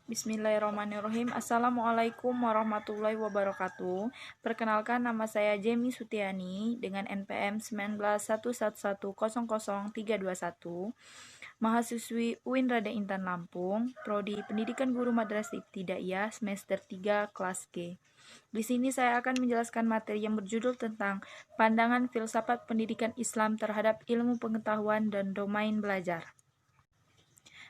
Bismillahirrahmanirrahim. Assalamualaikum warahmatullahi wabarakatuh. Perkenalkan, nama saya Jemi Sutiani dengan NPM 191111000321, mahasiswi UIN Raden Intan Lampung, Prodi Pendidikan Guru Madrasah Ibtidaiyah semester 3 kelas G. Di sini saya akan menjelaskan materi yang berjudul tentang pandangan filsafat pendidikan Islam terhadap ilmu pengetahuan dan domain belajar.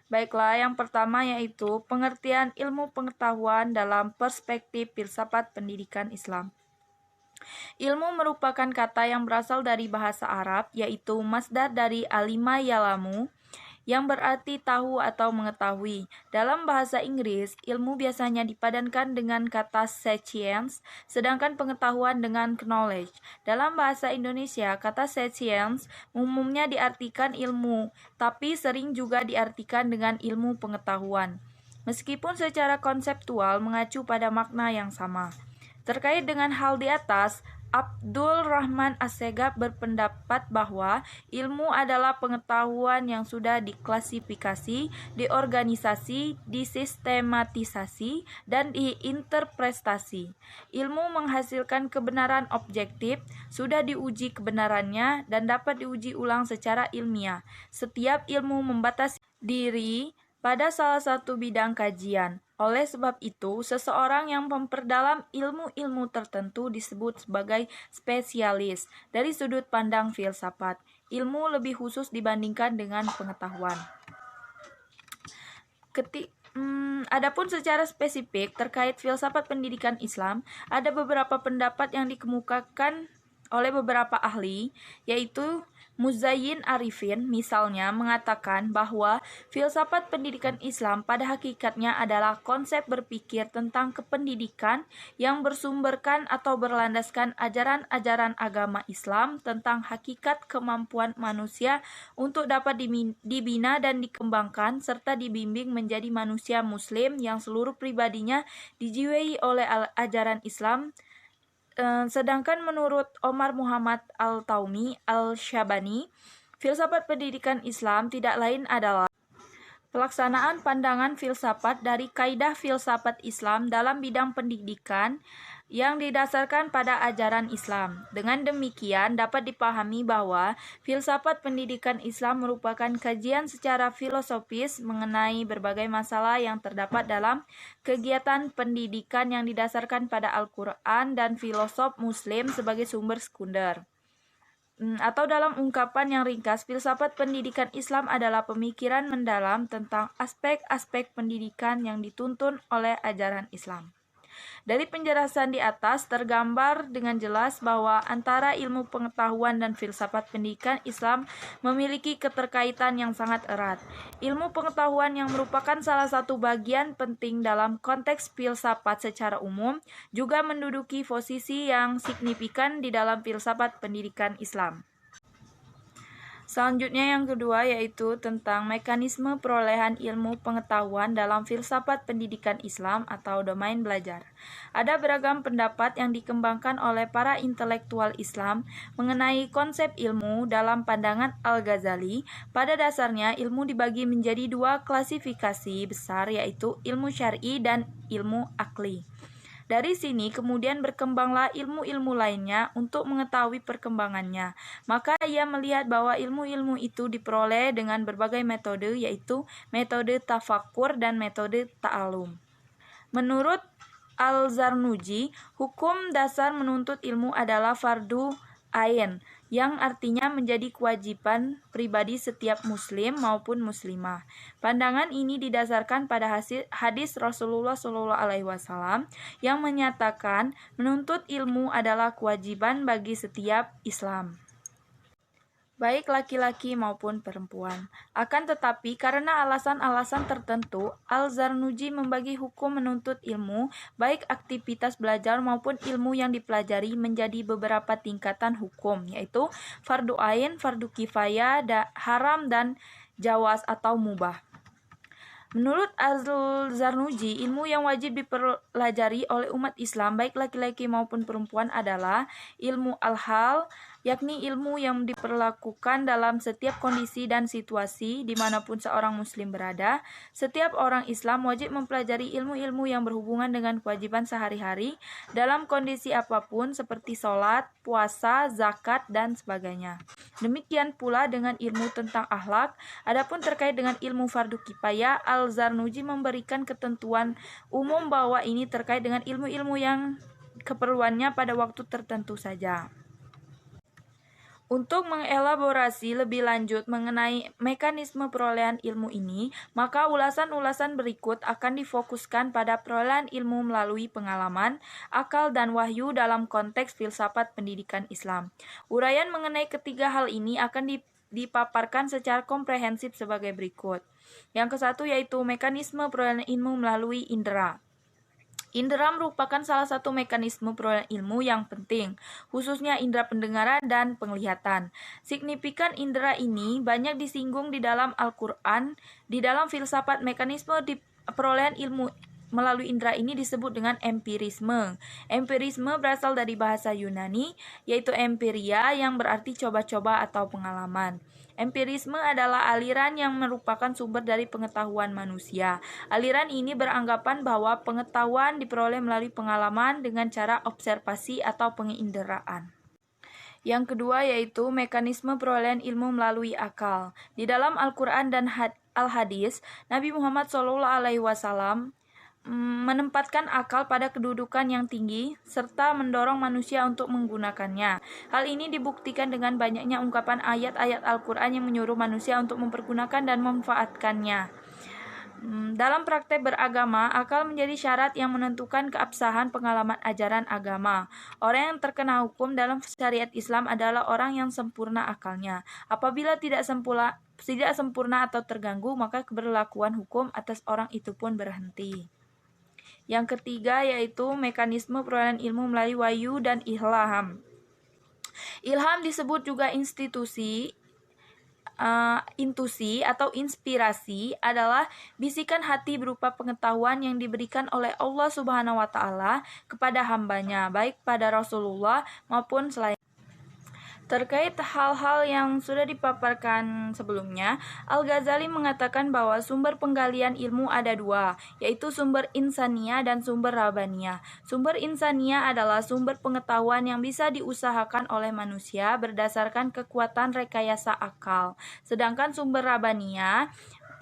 Baiklah, yang pertama yaitu pengertian ilmu pengetahuan dalam perspektif filsafat pendidikan Islam. Ilmu merupakan kata yang berasal dari bahasa Arab, yaitu masdar dari alima yalamu, yang berarti tahu atau mengetahui. Dalam bahasa Inggris, ilmu biasanya dipadankan dengan kata science, sedangkan pengetahuan dengan knowledge. Dalam bahasa Indonesia, kata science umumnya diartikan ilmu, tapi sering juga diartikan dengan ilmu pengetahuan, meskipun secara konseptual mengacu pada makna yang sama. Terkait dengan hal di atas, Abdul Rahman Assegaf berpendapat bahwa ilmu adalah pengetahuan yang sudah diklasifikasi, diorganisasi, disistematisasi, dan diinterpretasi. Ilmu menghasilkan kebenaran objektif, sudah diuji kebenarannya, dan dapat diuji ulang secara ilmiah. Setiap ilmu membatasi diri pada salah satu bidang kajian. Oleh sebab itu, seseorang yang memperdalam ilmu-ilmu tertentu disebut sebagai spesialis. Dari sudut pandang filsafat, ilmu lebih khusus dibandingkan dengan pengetahuan. Adapun secara spesifik terkait filsafat pendidikan Islam, ada beberapa pendapat yang dikemukakan oleh beberapa ahli, yaitu Muzayyin Arifin misalnya mengatakan bahwa filsafat pendidikan Islam pada hakikatnya adalah konsep berpikir tentang kependidikan yang bersumberkan atau berlandaskan ajaran-ajaran agama Islam tentang hakikat kemampuan manusia untuk dapat dibina dan dikembangkan serta dibimbing menjadi manusia muslim yang seluruh pribadinya dijiwai oleh ajaran Islam. Sedangkan menurut Omar Muhammad Al-Taumi Al-Syabani, filsafat pendidikan Islam tidak lain adalah pelaksanaan pandangan filsafat dari kaidah filsafat Islam dalam bidang pendidikan yang didasarkan pada ajaran Islam. Dengan demikian, dapat dipahami bahwa filsafat pendidikan Islam merupakan kajian secara filosofis mengenai berbagai masalah yang terdapat dalam kegiatan pendidikan yang didasarkan pada Al-Quran dan filosof Muslim sebagai sumber sekunder. Atau dalam ungkapan yang ringkas, filsafat pendidikan Islam adalah pemikiran mendalam tentang aspek-aspek pendidikan yang dituntun oleh ajaran Islam. Dari penjelasan di atas tergambar dengan jelas bahwa antara ilmu pengetahuan dan filsafat pendidikan Islam memiliki keterkaitan yang sangat erat. Ilmu pengetahuan yang merupakan salah satu bagian penting dalam konteks filsafat secara umum juga menduduki posisi yang signifikan di dalam filsafat pendidikan Islam. Selanjutnya yang kedua yaitu tentang mekanisme perolehan ilmu pengetahuan dalam filsafat pendidikan Islam atau domain belajar. Ada beragam pendapat yang dikembangkan oleh para intelektual Islam mengenai konsep ilmu dalam pandangan Al-Ghazali. Pada dasarnya ilmu dibagi menjadi dua klasifikasi besar yaitu ilmu syar'i dan ilmu akli. Dari sini kemudian berkembanglah ilmu-ilmu lainnya untuk mengetahui perkembangannya. Maka ia melihat bahwa ilmu-ilmu itu diperoleh dengan berbagai metode, yaitu metode tafakkur dan metode ta'alum. Menurut Al-Zarnuji, hukum dasar menuntut ilmu adalah fardu ain, yang artinya menjadi kewajiban pribadi setiap muslim maupun muslimah. Pandangan ini didasarkan pada hadis Rasulullah SAW yang menyatakan menuntut ilmu adalah kewajiban bagi setiap Islam, baik laki-laki maupun perempuan. Akan tetapi, karena alasan-alasan tertentu, Al-Zarnuji membagi hukum menuntut ilmu, baik aktivitas belajar maupun ilmu yang dipelajari menjadi beberapa tingkatan hukum, yaitu fardu ain, fardu kifayah, haram, dan jawaz atau mubah. Menurut Az-Zarnuji, ilmu yang wajib dipelajari oleh umat Islam baik laki-laki maupun perempuan adalah ilmu al-hal, yakni ilmu yang diperlakukan dalam setiap kondisi dan situasi dimanapun seorang muslim berada. Setiap orang Islam wajib mempelajari ilmu-ilmu yang berhubungan dengan kewajiban sehari-hari dalam kondisi apapun seperti sholat, puasa, zakat, dan sebagainya. Demikian pula dengan ilmu tentang akhlak. Adapun terkait dengan ilmu fardu kifayah, Al-Zarnuji memberikan ketentuan umum bahwa ini terkait dengan ilmu-ilmu yang keperluannya pada waktu tertentu saja. Untuk mengelaborasi lebih lanjut mengenai mekanisme perolehan ilmu ini, maka ulasan-ulasan berikut akan difokuskan pada perolehan ilmu melalui pengalaman, akal, dan wahyu dalam konteks filsafat pendidikan Islam. Uraian mengenai ketiga hal ini akan dipaparkan secara komprehensif sebagai berikut. Yang kesatu yaitu mekanisme perolehan ilmu melalui indera. Indera merupakan salah satu mekanisme perolehan ilmu yang penting, khususnya indera pendengaran dan penglihatan. Signifikan indera ini banyak disinggung di dalam Al-Quran. Di dalam filsafat, mekanisme di perolehan ilmu melalui indera ini disebut dengan empirisme. Empirisme berasal dari bahasa Yunani, yaitu empiria yang berarti coba-coba atau pengalaman. Empirisme adalah aliran yang merupakan sumber dari pengetahuan manusia. Aliran ini beranggapan bahwa pengetahuan diperoleh melalui pengalaman dengan cara observasi atau penginderaan. Yang kedua yaitu mekanisme perolehan ilmu melalui akal. Di dalam Al-Quran dan Al-Hadis, Nabi Muhammad SAW menempatkan akal pada kedudukan yang tinggi serta mendorong manusia untuk menggunakannya. Hal ini dibuktikan dengan banyaknya ungkapan ayat-ayat Al-Quran yang menyuruh manusia untuk mempergunakan dan memanfaatkannya. Dalam praktek beragama, akal menjadi syarat yang menentukan keabsahan pengalaman ajaran agama. Orang yang terkena hukum dalam syariat Islam adalah orang yang sempurna akalnya. Apabila tidak sempurna atau terganggu, maka keberlakuan hukum atas orang itu pun berhenti. Yang ketiga yaitu mekanisme perolehan ilmu melalui wahyu dan ilham. Ilham disebut juga intuisi atau inspirasi adalah bisikan hati berupa pengetahuan yang diberikan oleh Allah Subhanahu wa Ta'ala kepada hambanya, baik pada Rasulullah maupun selain. Terkait hal-hal yang sudah dipaparkan sebelumnya, Al-Ghazali mengatakan bahwa sumber penggalian ilmu ada dua, yaitu sumber insania dan sumber rabania. Sumber insania adalah sumber pengetahuan yang bisa diusahakan oleh manusia berdasarkan kekuatan rekayasa akal. Sedangkan sumber rabania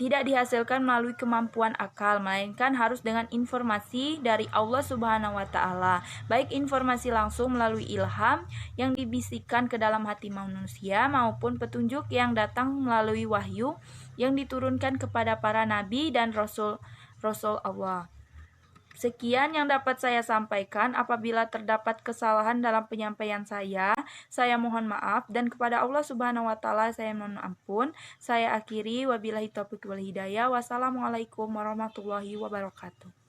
tidak dihasilkan melalui kemampuan akal, melainkan harus dengan informasi dari Allah Subhanahu wa Ta'ala, baik informasi langsung melalui ilham yang dibisikkan ke dalam hati manusia maupun petunjuk yang datang melalui wahyu yang diturunkan kepada para nabi dan rasul Allah. Sekian yang dapat saya sampaikan. Apabila terdapat kesalahan dalam penyampaian saya mohon maaf, dan kepada Allah Subhanahu wa Ta'ala saya mohon ampun. Saya akhiri, wabillahi taufiq wal hidayah. Wassalamualaikum warahmatullahi wabarakatuh.